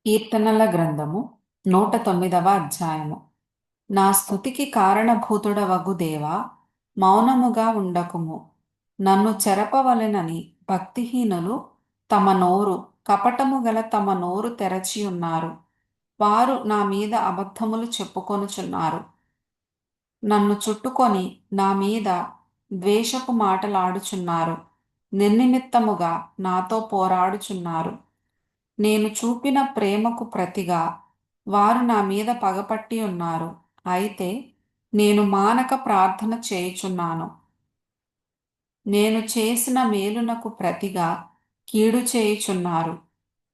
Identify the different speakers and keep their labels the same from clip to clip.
Speaker 1: కీర్తనల గ్రంథము 109వ అధ్యాయము. నా స్తుతికి కారణభూతుడవగు దేవా, మౌనముగా ఉండకుము. నన్ను చెరపవలెనని భక్తిహీనులు తమ నోరు, కపటము గల తమ నోరు తెరచియున్నారు. వారు నా మీద అబద్ధములు చెప్పుకొనుచున్నారు. నన్ను చుట్టుకొని నా మీద ద్వేషపు మాటలాడుచున్నారు. నిర్నిమిత్తముగా నాతో పోరాడుచున్నారు. నేను చూపిన ప్రేమకు ప్రతిగా వారు నా మీద పగపట్టి ఉన్నారు. అయితే నేను మానక ప్రార్థన చేయుచున్నాను. నేను చేసిన మేలునకు ప్రతిగా కీడు చేయుచున్నారు.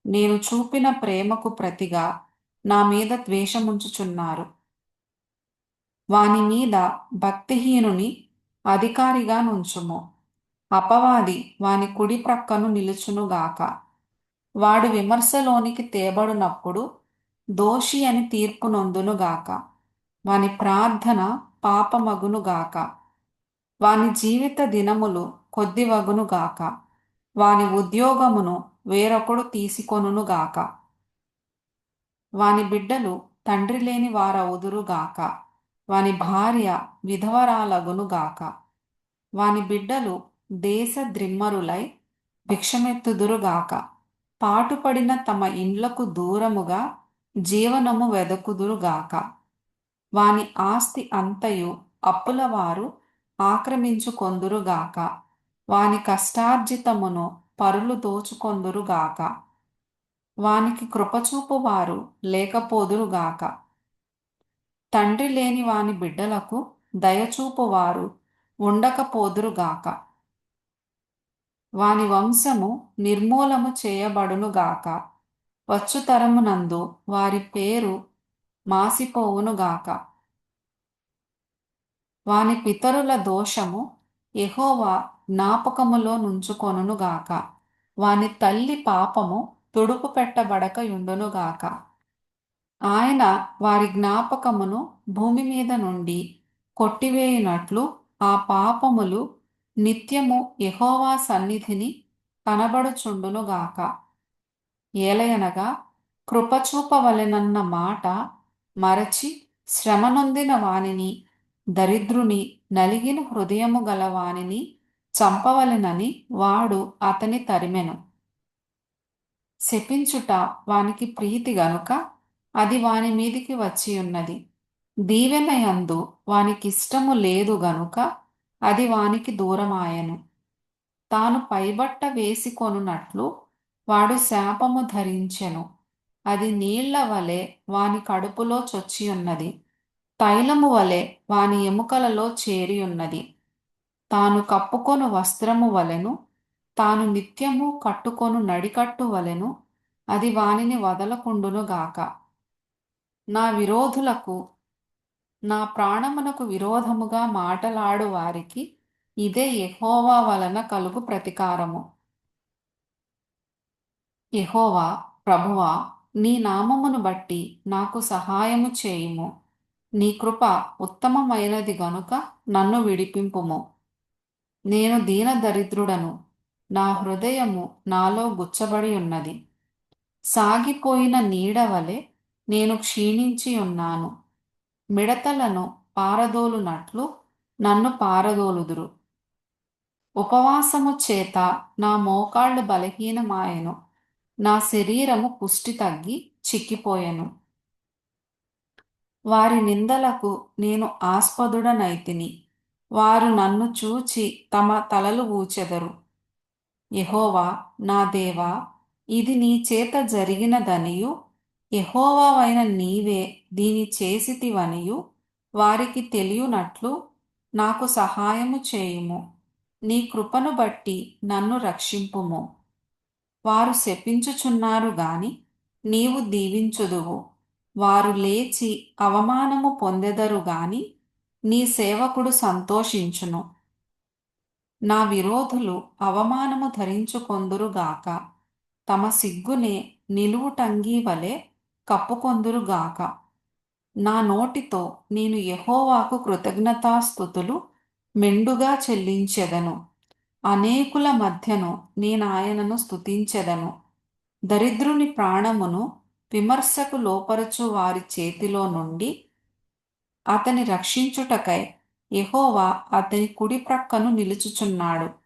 Speaker 1: నేను చూపిన ప్రేమకు ప్రతిగా నా మీద ద్వేషముంచుచున్నారు. వాని మీద భక్తిహీనుని అధికారిగా నుంచుము. అపవాది వాని కుడి ప్రక్కను నిలుచునుగాక. వాడు విమర్శలోనికి తేబడినప్పుడు దోషి అని తీర్పు నొందునుగాక. వాని ప్రార్థన పాపమగునుగాక. వాని జీవిత దినములు కొద్దివగునుగాక. వాని ఉద్యోగమును వేరొకడు తీసుకొనుగాక. వాని బిడ్డలు తండ్రి లేని వారవుదురుగాక. వాని భార్య విధవరాలగునుగాక. వాని బిడ్డలు దేశ ద్రిమ్మరులై భిక్షమెత్తుదురుగాక. పాటుపడిన తమ ఇండ్లకు దూరముగా జీవనము వెదకుదురుగాక. వాని ఆస్తి అంతయు అప్పులవారు ఆక్రమించుకొందురుగాక. వాని కష్టార్జితమును పరులు దోచుకొందురుగాక. వానికి కృపచూపువారు లేకపోదురుగాక. తండ్రి లేని వాని బిడ్డలకు దయచూపువారు ఉండకపోదురుగాక. వాని వంశము నిర్మూలము చేయబడునుగాక. వచ్చుతరమునందు వారి పేరు మాసిపోవునుగాక. వాని పితరుల దోషము యెహోవా జ్ఞాపకములో నుంచుకొనుగాక. వాని తల్లి పాపము తుడుపు పెట్టబడక యుండునుగాక. ఆయన వారి జ్ఞాపకమును భూమి మీద నుండి కొట్టివేయునట్లు ఆ పాపములు నిత్యము యెహోవా సన్నిధిని కనబడుచుండునుగాక. ఏలయనగా కృపచూపవలెనన్న మాట మరచి శ్రమనొందిన వానిని, దరిద్రుని, నలిగిన హృదయము గల వానిని చంపవలెనని వాడు అతని తరిమెను. శపించుట వానికి ప్రీతి గనుక అది వాని మీదికి వచ్చియున్నది. దీవెనయందు వానికిష్టము లేదు గనుక అది వానికి దూరమాయెను. తాను పైబట్ట వేసికొనున్నట్లు వాడు శాపము ధరించెను. అది నీళ్ల వలె వాని కడుపులో చొచ్చియున్నది. తైలము వలె వాని ఎముకలలో చేరియున్నది. తాను కప్పుకొను వస్త్రము వలెను, తాను నిత్యము కట్టుకొను నడికట్టు వలెను అది వానిని వదలకుండునుగాక. నా విరోధులకు, నా ప్రాణమునకు విరోధముగా మాటలాడు వారికి ఇదే యెహోవా వలన కలుగు ప్రతికారము. యెహోవా, ప్రభువా, నీ నామమును బట్టి నాకు సహాయము చేయుము. నీ కృప ఉత్తమమైనది గనుక నన్ను విడిపింపుము. నేను దీనదరిద్రుడను, నా హృదయము నాలో గుచ్చబడి ఉన్నది. సాగిపోయిన నీడవలె నేను క్షీణించి ఉన్నాను. మిడతలను పారదోలునట్లు నన్ను పారదోలుదురు. ఉపవాసము చేత నా మోకాళ్ళు బలహీనమాయెను. నా శరీరము పుష్టి తగ్గి చిక్కిపోయెను. వారి నిందలకు నేను ఆస్పదుడనైతిని. వారు నన్ను చూచి తమ తలలు ఊచెదరు. యెహోవా, నా దేవా, ఇది నీ చేత జరిగినదనియు యెహోవావైన నీవే దీని చేసితివనియు వారికి తెలియునట్లు నాకు సహాయము చేయుము. నీ కృపను బట్టి నన్ను రక్షింపుము. వారు శపించుచున్నారు గాని నీవు దీవించుదువు. వారు లేచి అవమానము పొందెదరు గాని నీ సేవకుడు సంతోషించును. నా విరోధులు అవమానము ధరించుకొందురుగాక. తమ సిగ్గునే నిలువుటంగీ వలె కప్పుకొందురుగాక. నా నోటితో నేను యెహోవాకు కృతజ్ఞతాస్తుతులు మెండుగా చెల్లించెదను. అనేకుల మధ్యను నేనాయనను స్తుతించెదను. దరిద్రుని ప్రాణమును విమర్శకు లోపరచు వారి చేతిలో నుండి అతని రక్షించుటకై యెహోవా అతని కుడి ప్రక్కను నిలుచుచున్నాడు.